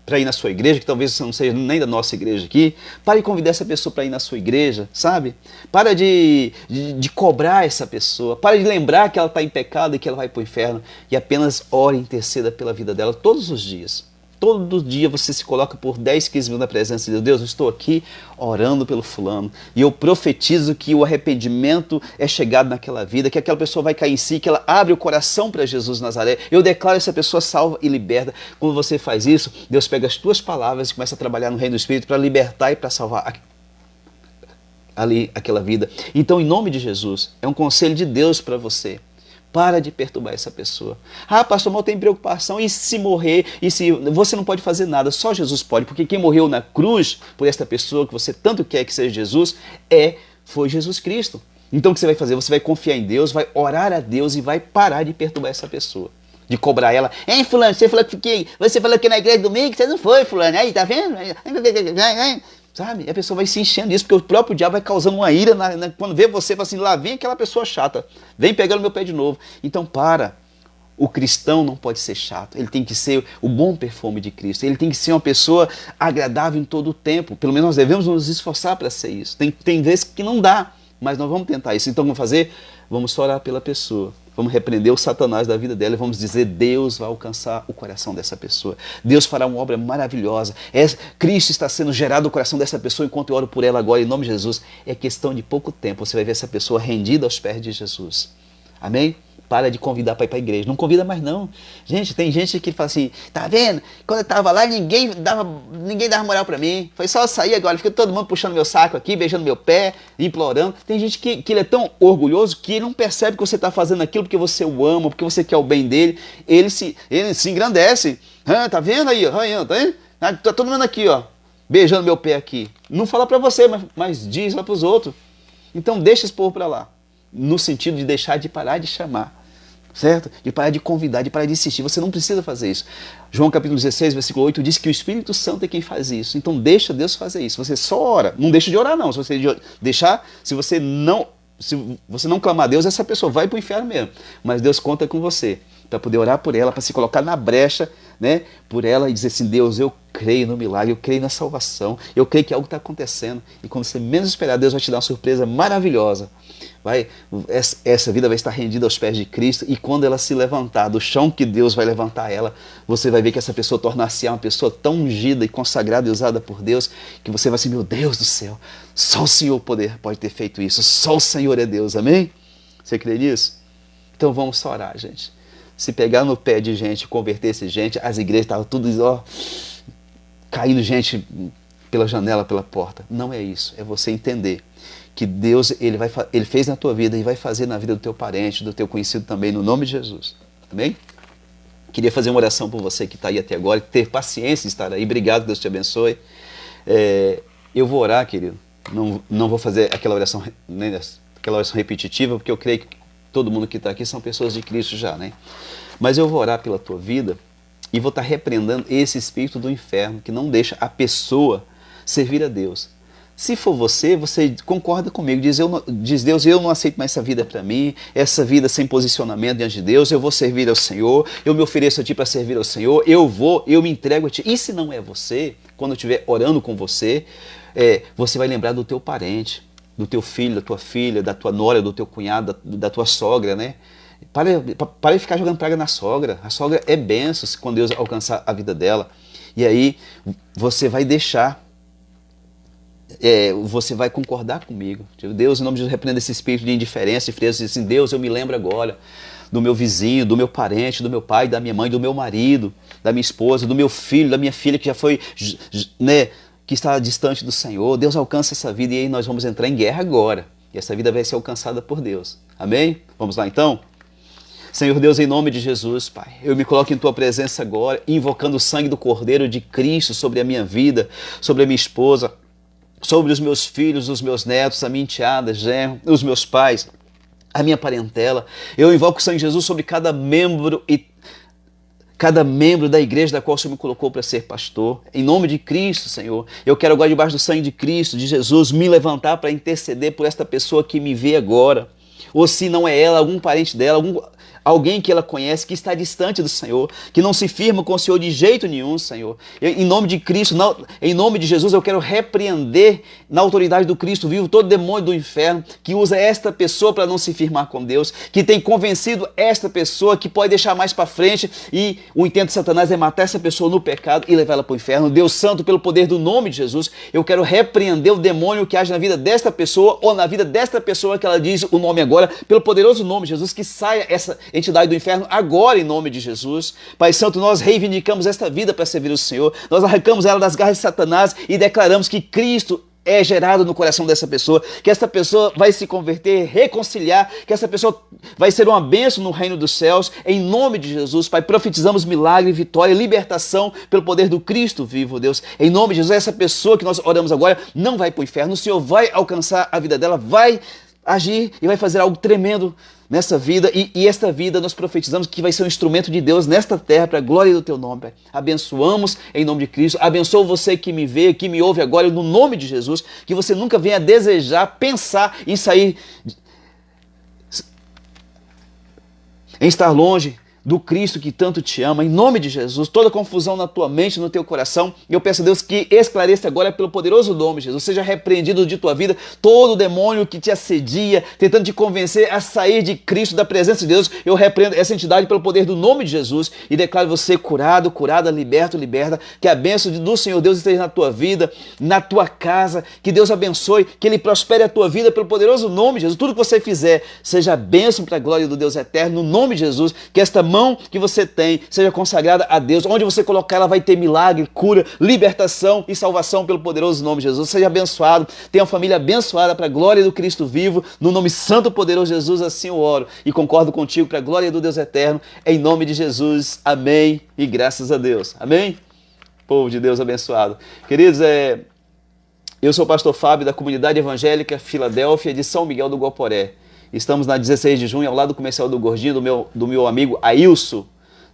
para ir na sua igreja, que talvez você não seja nem da nossa igreja aqui. Para de convidar essa pessoa para ir na sua igreja, sabe? Para de cobrar essa pessoa, para de lembrar que ela está em pecado e que ela vai para o inferno, e apenas ore e interceda pela vida dela todos os dias. Todo dia você se coloca por 10, 15 minutos na presença de Deus. Deus, eu estou aqui orando pelo fulano. E eu profetizo que o arrependimento é chegado naquela vida, que aquela pessoa vai cair em si, que ela abre o coração para Jesus Nazaré. Eu declaro essa pessoa salva e liberta. Quando você faz isso, Deus pega as tuas palavras e começa a trabalhar no reino do Espírito para libertar e para salvar ali aquela vida. Então, em nome de Jesus, é um conselho de Deus para você. Para de perturbar essa pessoa. Ah, pastor, mas eu tenho preocupação. E se morrer? E se você não pode fazer nada? Só Jesus pode. Porque quem morreu na cruz por esta pessoa que você tanto quer que seja Jesus, foi Jesus Cristo. Então o que você vai fazer? Você vai confiar em Deus, vai orar a Deus e vai parar de perturbar essa pessoa. De cobrar ela. Hein, fulano, você falou que na igreja domingo, você não foi, fulano. Aí, tá vendo? Sabe? E a pessoa vai se enchendo disso, porque o próprio diabo vai causando uma ira quando vê você, fala assim, lá vem aquela pessoa chata, vem pegando meu pé de novo. Então o cristão não pode ser chato, ele tem que ser o bom perfume de Cristo, ele tem que ser uma pessoa agradável em todo o tempo, pelo menos nós devemos nos esforçar para ser isso. Tem vezes que não dá, mas nós vamos tentar isso. Então vamos fazer? Vamos orar pela pessoa. Vamos repreender o Satanás da vida dela e vamos dizer, Deus vai alcançar o coração dessa pessoa. Deus fará uma obra maravilhosa. Cristo está sendo gerado no coração dessa pessoa enquanto eu oro por ela agora, em nome de Jesus. É questão de pouco tempo, você vai ver essa pessoa rendida aos pés de Jesus. Amém? Para de convidar para ir para a igreja. Não convida mais não. Gente, tem gente que fala assim, tá vendo? Quando eu estava lá, ninguém dava moral para mim. Foi só eu sair agora, fica todo mundo puxando meu saco aqui, beijando meu pé, implorando. Tem gente que ele é tão orgulhoso que ele não percebe que você está fazendo aquilo porque você o ama, porque você quer o bem dele. Ele se engrandece. Tá vendo aí? Tá vendo? Tá todo mundo aqui, ó, beijando meu pé aqui. Não fala para você, mas diz lá para os outros. Então deixa esse povo para lá. No sentido de deixar de parar de chamar, certo? De parar de convidar, de parar de insistir. Você não precisa fazer isso. João capítulo 16, versículo 8 diz que o Espírito Santo é quem faz isso. Então deixa Deus fazer isso. Você só ora. Não deixa de orar não. Se você não clamar a Deus, essa pessoa vai para o inferno mesmo. Mas Deus conta com você para poder orar por ela, para se colocar na brecha, né, por ela e dizer assim, Deus, eu creio no milagre, eu creio na salvação, eu creio que algo está acontecendo. E quando você menos esperar, Deus vai te dar uma surpresa maravilhosa. Essa vida vai estar rendida aos pés de Cristo, e quando ela se levantar do chão que Deus vai levantar ela, você vai ver que essa pessoa tornar-se uma pessoa tão ungida e consagrada e usada por Deus, que você vai assim, meu Deus do céu, só o Senhor pode ter feito isso, só o Senhor é Deus, amém? Você crê nisso? Então vamos só orar, gente. Se pegar no pé de gente, converter-se gente, as igrejas estavam tudo caindo gente pela janela, pela porta. Não é isso, é você entender que Deus ele fez na tua vida e vai fazer na vida do teu parente, do teu conhecido também, no nome de Jesus. Amém? Queria fazer uma oração por você que está aí até agora, ter paciência de estar aí. Obrigado, Deus te abençoe. Eu vou orar, querido. Não vou fazer aquela oração repetitiva, porque eu creio que todo mundo que está aqui são pessoas de Cristo já, né? Mas eu vou orar pela tua vida E vou estar repreendendo esse espírito do inferno que não deixa a pessoa servir a Deus. Se for você, você concorda comigo, diz Deus, eu não aceito mais essa vida para mim, essa vida sem posicionamento diante de Deus, eu vou servir ao Senhor, eu me ofereço a Ti para servir ao Senhor, eu me entrego a Ti. E se não é você, quando eu estiver orando com você, você vai lembrar do teu parente, do teu filho, da tua filha, da tua nora, do teu cunhado, da tua sogra, né? Para de ficar jogando praga na sogra. A sogra é bênção quando Deus alcançar a vida dela. E aí você vai deixar, você vai concordar comigo. Deus, em nome de Jesus, repreenda esse espírito de indiferença, de frieza. Assim, Deus, eu me lembro agora do meu vizinho, do meu parente, do meu pai, da minha mãe, do meu marido, da minha esposa, do meu filho, da minha filha que já foi, né, que está distante do Senhor. Deus alcança essa vida e aí nós vamos entrar em guerra agora. E essa vida vai ser alcançada por Deus. Amém? Vamos lá então? Senhor Deus, em nome de Jesus, Pai, eu me coloco em Tua presença agora, invocando o sangue do Cordeiro de Cristo sobre a minha vida, sobre a minha esposa, sobre os meus filhos, os meus netos, a minha enteada, genro, os meus pais, a minha parentela. Eu invoco o sangue de Jesus sobre cada membro da igreja da qual o Senhor me colocou para ser pastor. Em nome de Cristo, Senhor, eu quero agora, debaixo do sangue de Cristo, de Jesus, me levantar para interceder por esta pessoa que me vê agora. Ou se não é ela, algum parente dela, alguém que ela conhece, que está distante do Senhor, que não se firma com o Senhor de jeito nenhum, Senhor. Em nome de Cristo, em nome de Jesus, eu quero repreender na autoridade do Cristo vivo todo demônio do inferno que usa esta pessoa para não se firmar com Deus, que tem convencido esta pessoa que pode deixar mais para frente e o intento de Satanás é matar essa pessoa no pecado e levar ela para o inferno. Deus Santo, pelo poder do nome de Jesus, eu quero repreender o demônio que age na vida desta pessoa ou na vida desta pessoa que ela diz o nome agora, pelo poderoso nome de Jesus, que saia essa entidade do inferno agora em nome de Jesus. Pai Santo, nós reivindicamos esta vida para servir o Senhor, nós arrancamos ela das garras de Satanás e declaramos que Cristo é gerado no coração dessa pessoa, que essa pessoa vai se converter, reconciliar, que essa pessoa vai ser uma bênção no reino dos céus, em nome de Jesus. Pai, profetizamos milagre, vitória, libertação pelo poder do Cristo vivo, Deus. Em nome de Jesus, essa pessoa que nós oramos agora não vai para o inferno, o Senhor vai alcançar a vida dela, vai agir e vai fazer algo tremendo nessa vida, e esta vida nós profetizamos que vai ser um instrumento de Deus nesta terra para a glória do Teu nome, Pai. Abençoamos em nome de Cristo, abençoa você que me vê, que me ouve agora, no nome de Jesus, que você nunca venha desejar, pensar em sair, em estar longe do Cristo que tanto te ama, em nome de Jesus, toda confusão na tua mente, no teu coração, e eu peço a Deus que esclareça agora pelo poderoso nome de Jesus, seja repreendido de tua vida todo demônio que te assedia, tentando te convencer a sair de Cristo, da presença de Deus. Eu repreendo essa entidade pelo poder do nome de Jesus e declaro você curado, curada, liberto, liberta, que a bênção do Senhor Deus esteja na tua vida, na tua casa, que Deus abençoe, que Ele prospere a tua vida pelo poderoso nome de Jesus. Tudo que você fizer seja bênção para a glória do Deus eterno, no nome de Jesus, que esta mão que você tem seja consagrada a Deus. Onde você colocar, ela vai ter milagre, cura, libertação e salvação pelo poderoso nome de Jesus. Seja abençoado, tenha uma família abençoada para a glória do Cristo vivo. No nome santo e poderoso de Jesus, assim eu oro e concordo contigo para a glória do Deus eterno. Em nome de Jesus, amém e graças a Deus. Amém? Povo de Deus abençoado. Queridos, eu sou o pastor Fábio da Comunidade Evangélica Filadélfia de São Miguel do Guaporé. Estamos na 16 de junho, ao lado do comercial do Gordinho, do meu amigo Ailson,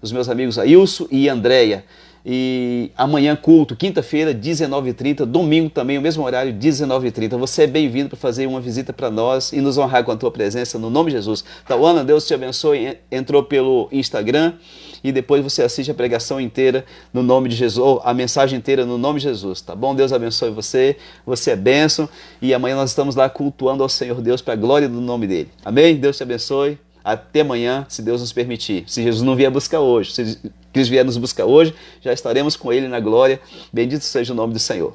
dos meus amigos Ailson e Andréia. E amanhã culto, quinta-feira, 19h30, domingo também, o mesmo horário, 19h30. Você é bem-vindo para fazer uma visita para nós e nos honrar com a tua presença, no nome de Jesus. Tauana, Deus te abençoe, entrou pelo Instagram e depois você assiste a pregação inteira no nome de Jesus, ou a mensagem inteira no nome de Jesus, tá bom? Deus abençoe você, você é bênção e amanhã nós estamos lá cultuando ao Senhor Deus para a glória do nome dele. Amém? Deus te abençoe. Até amanhã, se Deus nos permitir. Se Jesus não vier buscar hoje, se Cristo vier nos buscar hoje, já estaremos com Ele na glória. Bendito seja o nome do Senhor.